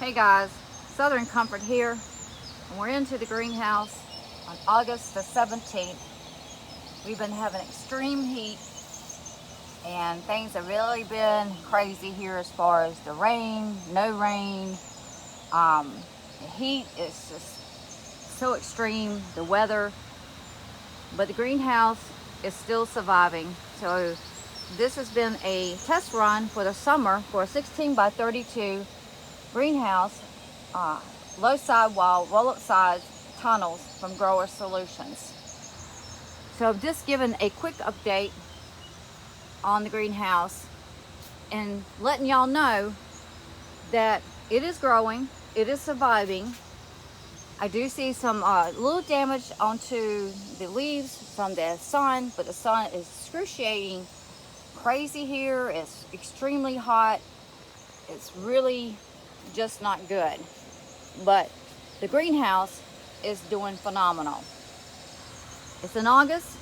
Hey guys, Southern Comfort here, and we're into the greenhouse on August the 17th. We've been having extreme heat, and things have really been crazy here as far as the rain, no rain. The heat is just so extreme, the weather, but the greenhouse is still surviving. So this has been a test run for the summer for a 16 by 32 greenhouse, low sidewall, roll-up size tunnels from Grower Solutions. So I've just given a quick update on the greenhouse and letting y'all know that it is growing, it is surviving. I do see some little damage onto the leaves from the sun, but the sun is excruciating crazy here. It's extremely hot. It's really just not good, but the greenhouse is doing phenomenal. It's in August,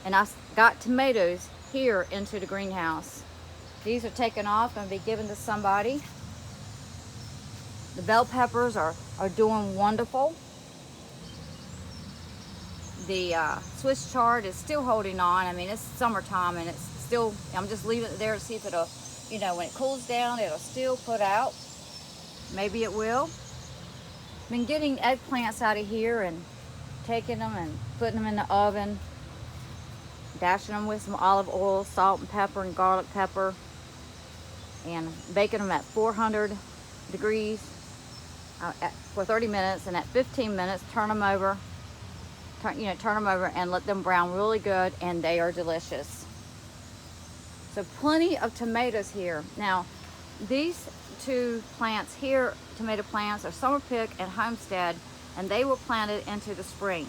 and I got tomatoes here into the greenhouse. These are taken off and be given to somebody. The bell peppers are doing wonderful. The Swiss chard is still holding on. I mean, it's summertime and it's still, I'm just leaving it there to see if it'll, when it cools down, it'll still put out. Maybe it will. Been getting eggplants out of here and taking them and putting them in the oven, dashing them with some olive oil, salt and pepper and garlic pepper, and baking them at 400 degrees for 30 minutes, and at 15 minutes turn them over, turn them over and let them brown really good, and they are delicious. So plenty of tomatoes here. Now these two plants here, tomato plants, are Summer Pick and Homestead, and they were planted into the spring.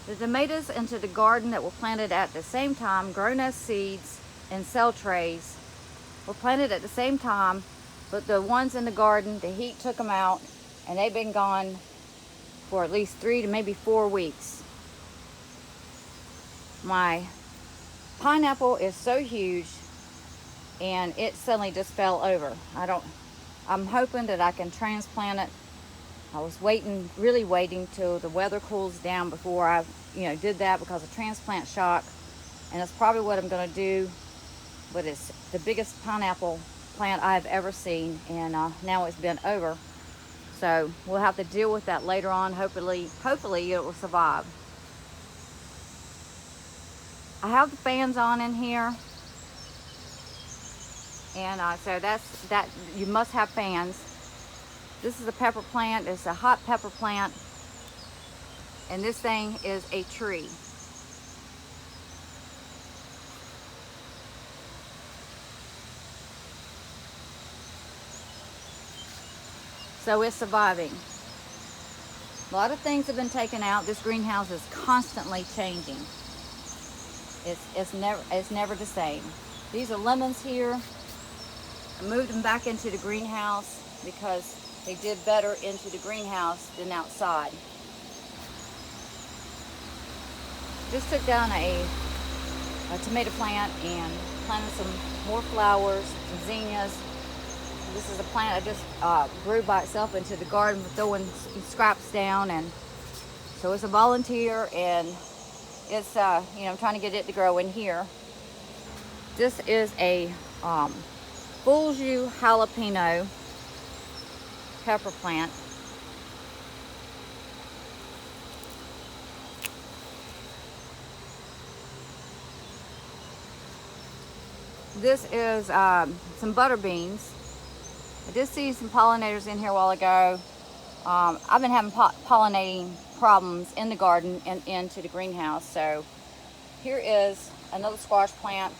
The tomatoes into the garden that were planted at the same time, grown as seeds in cell trays, were planted at the same time, but the ones in the garden, the heat took them out, and they've been gone for at least 3 to maybe 4 weeks. My pineapple is so huge, and it suddenly just fell over. I'm hoping that I can transplant it. I was really waiting till the weather cools down before I, did that, because of transplant shock. And that's probably what I'm going to do. But it's the biggest pineapple plant I've ever seen, and now it's been over. So we'll have to deal with that later on. Hopefully it will survive. I have the fans on in here. And so that you must have fans. This is a pepper plant. It's a hot pepper plant, and this thing is a tree. So it's surviving. A lot of things have been taken out. This greenhouse is constantly changing. It's never the same. These are lemons here. I moved them back into the greenhouse because they did better into the greenhouse than outside. Just took down a tomato plant and planted some more flowers, some zinnias. This is a plant I just grew by itself into the garden, throwing scraps down, and so it's a volunteer, and it's I'm trying to get it to grow in here. This is a Bullseye jalapeno pepper plant. This is some butter beans. I did see some pollinators in here a while ago. I've been having pollinating problems in the garden and into the greenhouse. So here is another squash plant.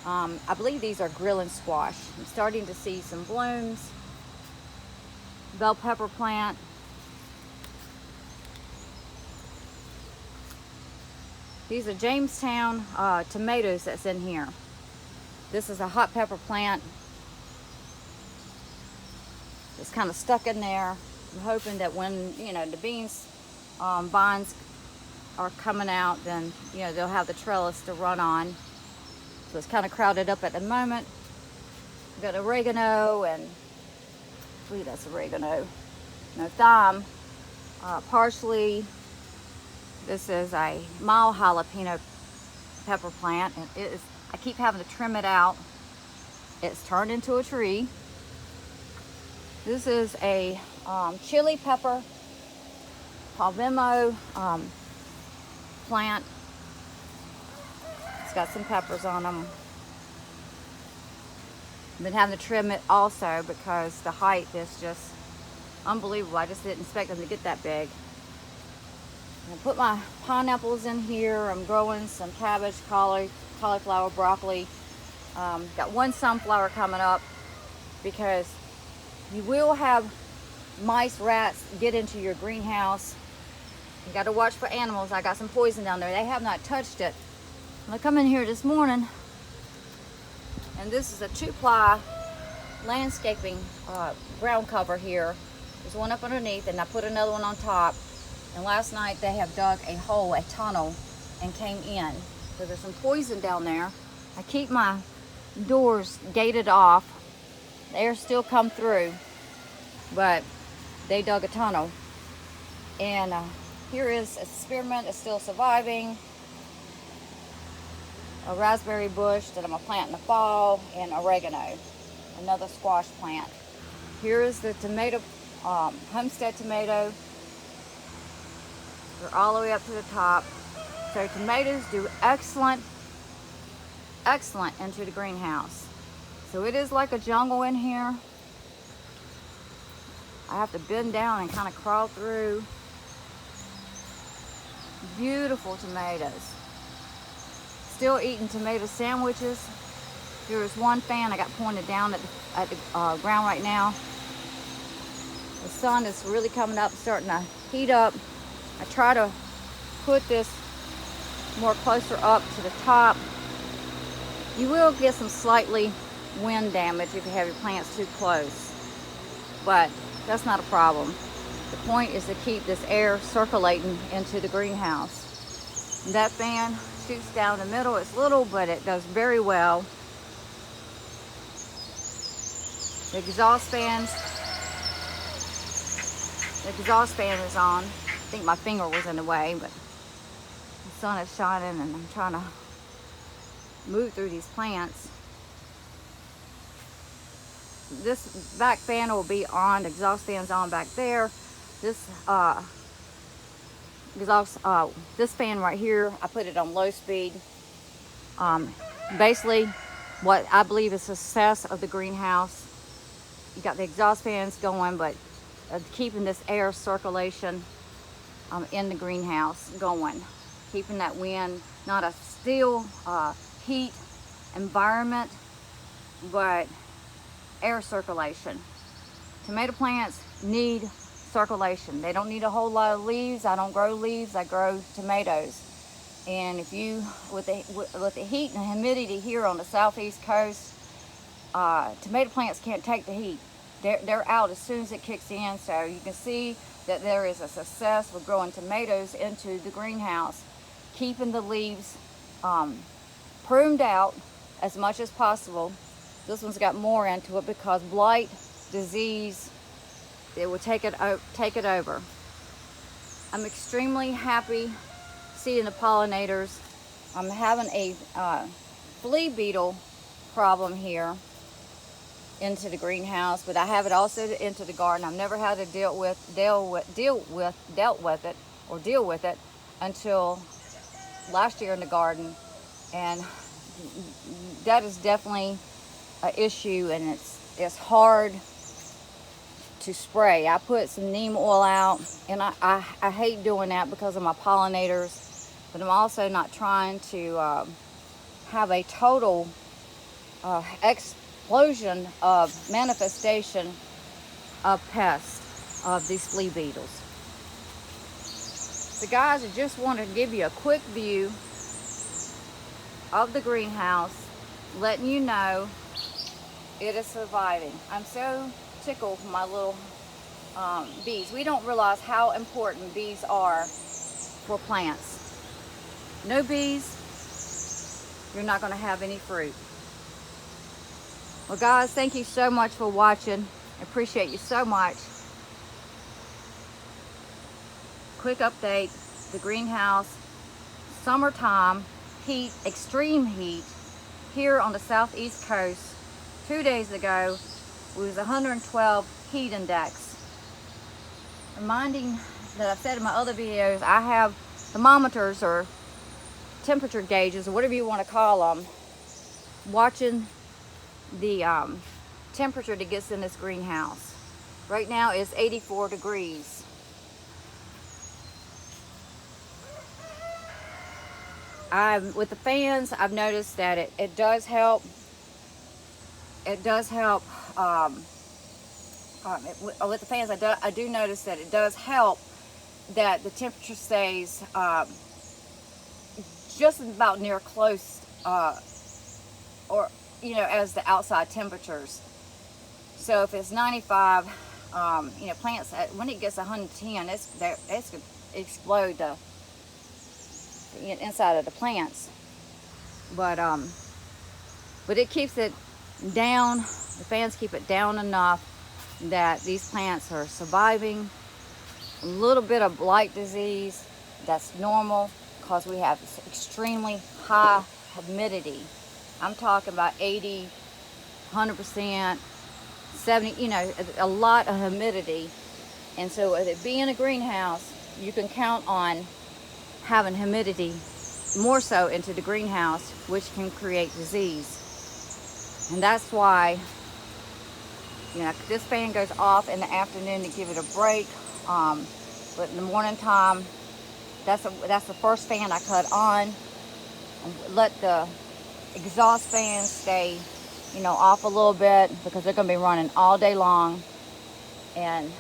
I believe these are grilling squash. I'm starting to see some blooms. Bell pepper plant. These are Jamestown tomatoes that's in here. This is a hot pepper plant. It's kind of stuck in there. I'm hoping that when the beans vines are coming out, then they'll have the trellis to run on. So it's kind of crowded up at the moment. We've got oregano and believe that's oregano. No, thyme, parsley. This is a mild jalapeno pepper plant, and it is, I keep having to trim it out. It's turned into a tree. This is a chili pepper palmimo plant. It's got some peppers on them. I've been having to trim it also because the height is just unbelievable. I just didn't expect them to get that big. I put my pineapples in here. I'm growing some cabbage, cauliflower, broccoli. Got one sunflower coming up because you will have mice, rats get into your greenhouse. You got to watch for animals. I got some poison down there. They have not touched it. I come in here this morning, and this is a 2-ply landscaping ground cover here. There's one up underneath, and I put another one on top. And last night they have dug a hole, a tunnel, and came in. So there's some poison down there. I keep my doors gated off. The air still come through, but they dug a tunnel. And here is a spearmint that's still surviving, a raspberry bush that I'm gonna plant in the fall, and oregano, another squash plant. Here is the tomato, Homestead tomato. They're all the way up to the top. So tomatoes do excellent into the greenhouse. So it is like a jungle in here. I have to bend down and kind of crawl through. Beautiful tomatoes. Still eating tomato sandwiches. There's one fan I got pointed down at the ground right now. The sun is really coming up, starting to heat up. I try to put this more closer up to the top. You will get some slightly wind damage if you have your plants too close, but that's not a problem. The point is to keep this air circulating into the greenhouse. And that fan shoots down the middle. It's little, but it does very well. The exhaust fan is on. I think my finger was in the way, but the sun is shining and I'm trying to move through these plants. This back fan will be on, the exhaust fan's on back there. This this fan right here, I put it on low speed. Basically, what I believe is the success of the greenhouse. You got the exhaust fans going, but keeping this air circulation in the greenhouse going, keeping that wind, not a still heat environment, but air circulation. Tomato plants need circulation. They don't need a whole lot of leaves. I don't grow leaves, I grow tomatoes. And if you, with the heat and humidity here on the southeast coast, tomato plants can't take the heat. They're out as soon as it kicks in. So you can see that there is a success with growing tomatoes into the greenhouse, keeping the leaves pruned out as much as possible. This one's got more into it because blight, disease, it will take it over. I'm extremely happy seeing the pollinators. I'm having a flea beetle problem here into the greenhouse, but I have it also into the garden. I've never had to deal with it until last year in the garden, and that is definitely an issue, and it's hard to spray. I put some neem oil out, and I hate doing that because of my pollinators, but I'm also not trying to have a total explosion of manifestation of pests of these flea beetles. So guys, I just wanted to give you a quick view of the greenhouse, letting you know it is surviving. I'm so tickled for my little bees. We don't realize how important bees are for plants. No bees, you're not going to have any fruit. Well guys, thank you so much for watching, I appreciate you so much. Quick update, the greenhouse, summertime, heat, extreme heat, here on the southeast coast. 2 days ago, it was 112 heat index. Reminding that I've said in my other videos, I have thermometers or temperature gauges, or whatever you want to call them, watching the temperature that gets in this greenhouse. Right now it's 84 degrees. With the fans, I've noticed that it does help. It does help. With the fans, I do notice that it does help that the temperature stays just about near close, or as the outside temperatures. So if it's 95, plants, when it gets 110, it's gonna explode the inside of the plants. But it keeps it down. The fans keep it down enough that these plants are surviving. A little bit of blight disease, that's normal because we have extremely high humidity. I'm talking about 80, 100%, 70, a lot of humidity. And so with it being a greenhouse, you can count on having humidity more so into the greenhouse, which can create disease. And that's why, this fan goes off in the afternoon to give it a break. But in the morning time, that's the first fan I cut on, and let the exhaust fans stay, off a little bit, because they're going to be running all day long. And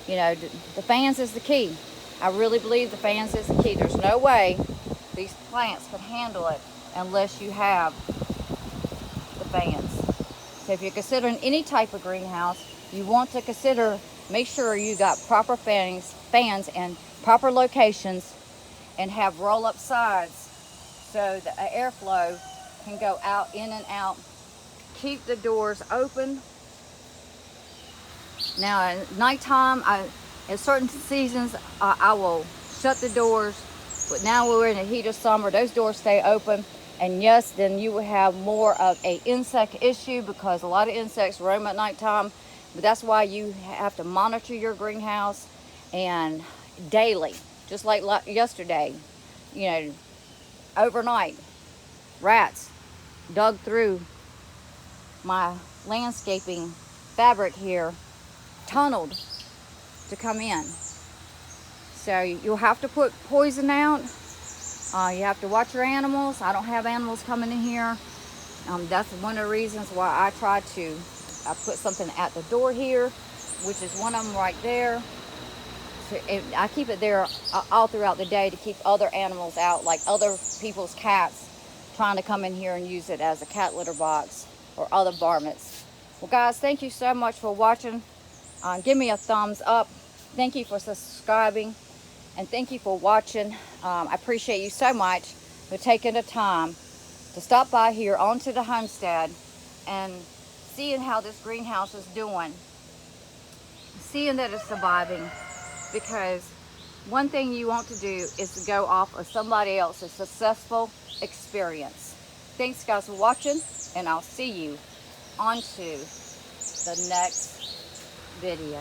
the fans is the key. I really believe the fans is the key. There's no way these plants could handle it unless you have the fans. So if you're considering any type of greenhouse, you want to make sure you got proper fans and proper locations, and have roll-up sides so the airflow can go out, in and out. Keep the doors open. Now at nighttime, in certain seasons, I will shut the doors, but now we're in the heat of summer, those doors stay open. And yes, then you will have more of an insect issue, because a lot of insects roam at nighttime. But that's why you have to monitor your greenhouse, and daily, just like yesterday, overnight, rats dug through my landscaping fabric here, tunneled to come in. So you'll have to put poison out. You have to watch your animals. I don't have animals coming in here. That's one of the reasons why I put something at the door here, which is one of them right there. So I keep it there all throughout the day to keep other animals out, like other people's cats trying to come in here and use it as a cat litter box, or other varmints. Well guys, thank you so much for watching. Give me a thumbs up. Thank you for subscribing, and thank you for watching. I appreciate you so much for taking the time to stop by here onto the homestead and seeing how this greenhouse is doing, seeing that it's surviving. Because one thing you want to do is to go off of somebody else's successful experience. Thanks guys for watching, and I'll see you on to the next video.